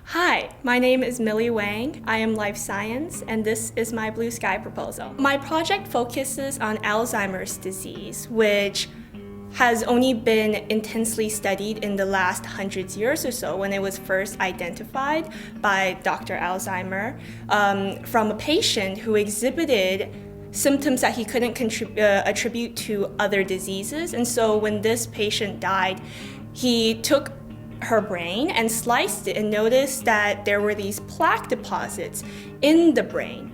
Hi, my name is Wang. I am life science, and this is my BlueSky proposal. My project focuses on Alzheimer's disease, which has only been intensely studied in the last hundreds years or so when it was first identified by Dr. Alzheimer from a patient who exhibited symptoms that he couldn't attribute to other diseases. And so when this patient died, he took her brain and sliced it and noticed that there were these plaque deposits in the brain.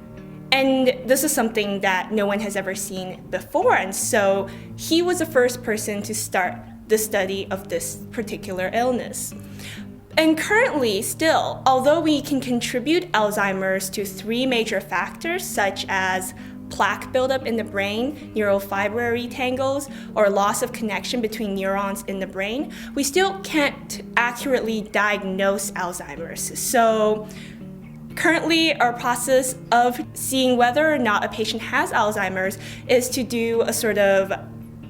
And this is something that no one has ever seen before. And so he was the first person to start the study of this particular illness. And currently, still, although we can contribute Alzheimer's to 3 major factors, such as plaque buildup in the brain, neural fibrillary tangles, or loss of connection between neurons in the brain, we still can't accurately diagnose Alzheimer's. So currently, our process of seeing whether or not a patient has Alzheimer's is to do a sort of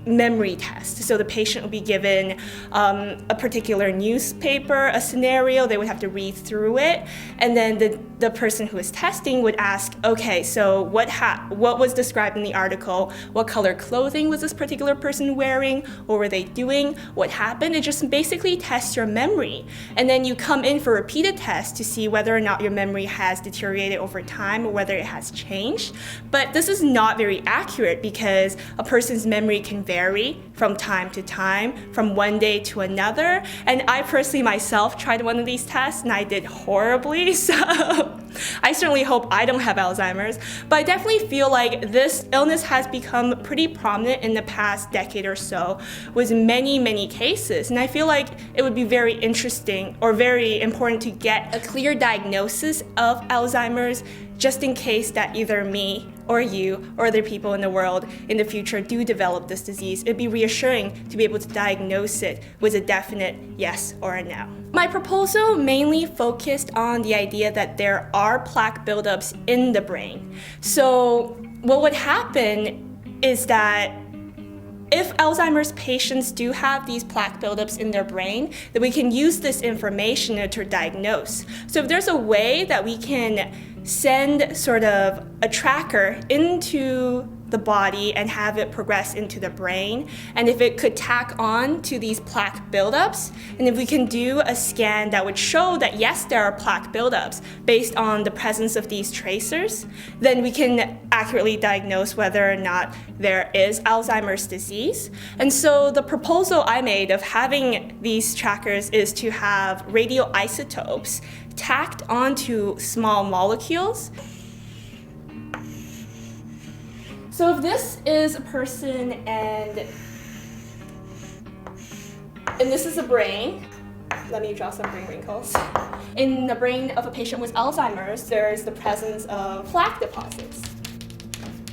memory test. So the patient will be given a particular newspaper, a scenario, they would have to read through it, and then the person who is testing would ask, okay, so what was described in the article? What color clothing was this particular person wearing? What were they doing? What happened? It just basically tests your memory. And then you come in for repeated tests to see whether or not your memory has deteriorated over time or whether it has changed. But this is not very accurate because a person's memory can vary from time to time, from one day to another. And I personally myself tried one of these tests and I did horribly, so I certainly hope I don't have Alzheimer's. But I definitely feel like this illness has become pretty prominent in the past decade or so with many, many cases. And I feel like it would be very interesting or very important to get a clear diagnosis of Alzheimer's, just in case that either me or you or other people in the world in the future do develop this disease. It'd be reassuring to be able to diagnose it with a definite yes or a no. My proposal mainly focused on the idea that there are plaque buildups in the brain. So what would happen is that if Alzheimer's patients do have these plaque buildups in their brain, then we can use this information to diagnose. So if there's a way that we can send sort of a tracker into the body and have it progress into the brain, and if it could tack on to these plaque buildups, and if we can do a scan that would show that yes, there are plaque buildups based on the presence of these tracers, then we can accurately diagnose whether or not there is Alzheimer's disease. And so the proposal I made of having these trackers is to have radioisotopes tacked onto small molecules. So if this is a person and this is a brain, let me draw some brain wrinkles. In the brain of a patient with Alzheimer's, there's the presence of plaque deposits.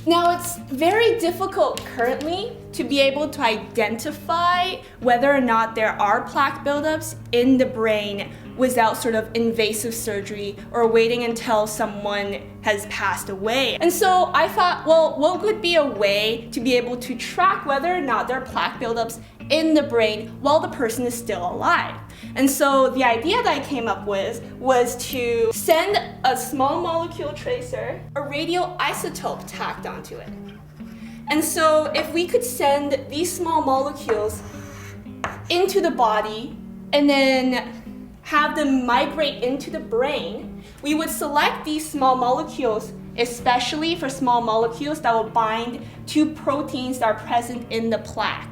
Now, it's very difficult currently to be able to identify whether or not there are plaque buildups in the brain without sort of invasive surgery or waiting until someone has passed away. And so I thought, well, what would be a way to be able to track whether or not there are plaque buildups in the brain while the person is still alive? And so the idea that I came up with was to send a small molecule tracer, a radioisotope tacked onto it. And so if we could send these small molecules into the body and then have them migrate into the brain, we would select these small molecules, especially for small molecules that will bind to proteins that are present in the plaque.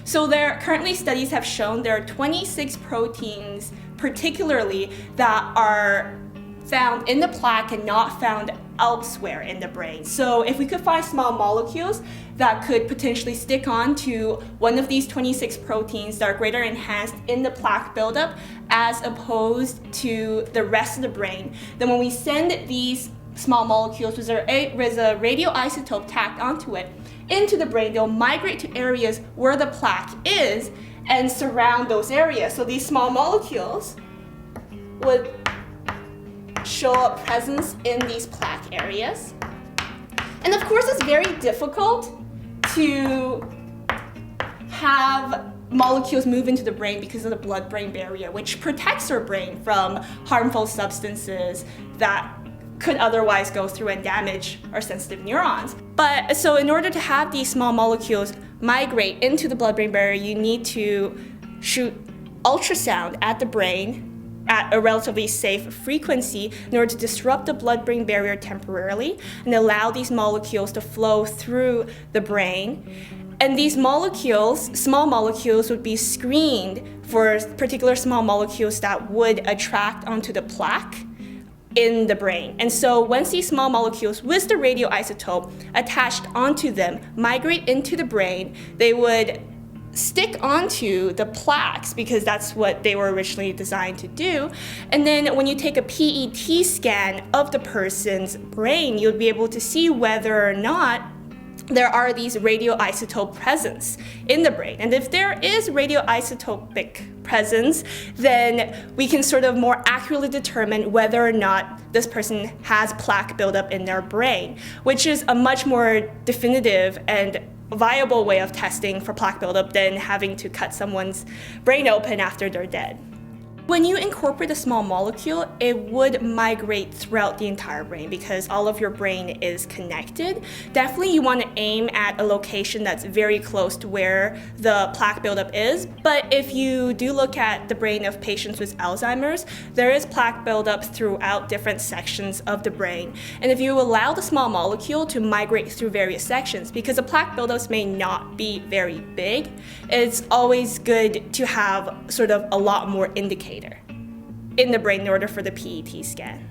So currently studies have shown there are 26 proteins particularly that are found in the plaque and not found elsewhere in the brain. So if we could find small molecules that could potentially stick on to one of these 26 proteins that are greater enhanced in the plaque buildup as opposed to the rest of the brain, then when we send these small molecules with a radioisotope tacked onto it into the brain, they'll migrate to areas where the plaque is and surround those areas. So these small molecules would show a presence in these plaque areas. And of course, it's very difficult to have molecules move into the brain because of the blood-brain barrier, which protects our brain from harmful substances that could otherwise go through and damage our sensitive neurons. But so in order to have these small molecules migrate into the blood-brain barrier, you need to shoot ultrasound at the brain at a relatively safe frequency in order to disrupt the blood-brain barrier temporarily and allow these molecules to flow through the brain. And these molecules, small molecules, would be screened for particular small molecules that would attract onto the plaque in the brain. And so once these small molecules with the radioisotope attached onto them migrate into the brain, they would stick onto the plaques because that's what they were originally designed to do. And then when you take a PET scan of the person's brain, you'll be able to see whether or not there are these radioisotope presence in the brain. And if there is radioisotopic presence, then we can sort of more accurately determine whether or not this person has plaque buildup in their brain, which is a much more definitive and viable way of testing for plaque buildup than having to cut someone's brain open after they're dead. When you incorporate a small molecule, it would migrate throughout the entire brain because all of your brain is connected. Definitely you want to aim at a location that's very close to where the plaque buildup is, but if you do look at the brain of patients with Alzheimer's, there is plaque buildup throughout different sections of the brain. And if you allow the small molecule to migrate through various sections, because the plaque buildups may not be very big, it's always good to have sort of a lot more indicators in the brain in order for the PET scan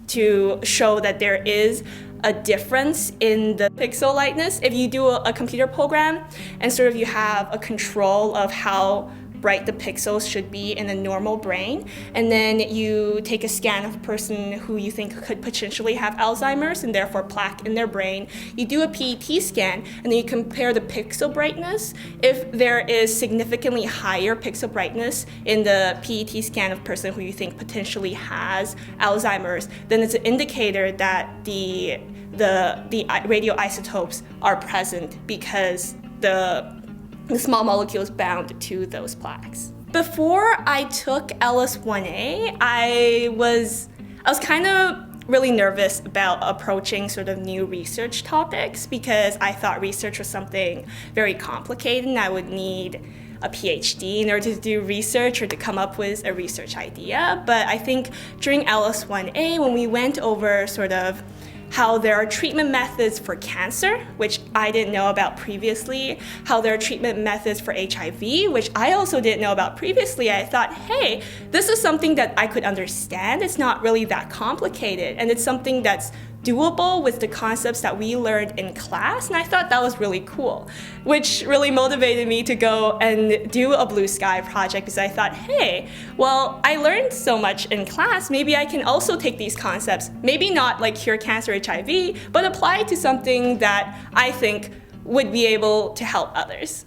to show that there is a difference in the pixel lightness. If you do a computer program and sort of you have a control of how bright the pixels should be in a normal brain, and then you take a scan of a person who you think could potentially have Alzheimer's and therefore plaque in their brain, you do a PET scan and then you compare the pixel brightness. If there is significantly higher pixel brightness in the PET scan of a person who you think potentially has Alzheimer's, then it's an indicator that the radioisotopes are present because the small molecules bound to those plaques. Before I took LS1a, I was kind of really nervous about approaching sort of new research topics because I thought research was something very complicated and I would need a PhD in order to do research or to come up with a research idea. But I think during LS1a, when we went over sort of how there are treatment methods for cancer, which I didn't know about previously, how there are treatment methods for HIV, which I also didn't know about previously, I thought, hey, this is something that I could understand. It's not really that complicated, and it's something that's doable with the concepts that we learned in class, and I thought that was really cool, which really motivated me to go and do a BlueSky project because I thought, hey, well, I learned so much in class, maybe I can also take these concepts, maybe not like cure cancer, HIV, but apply it to something that I think would be able to help others.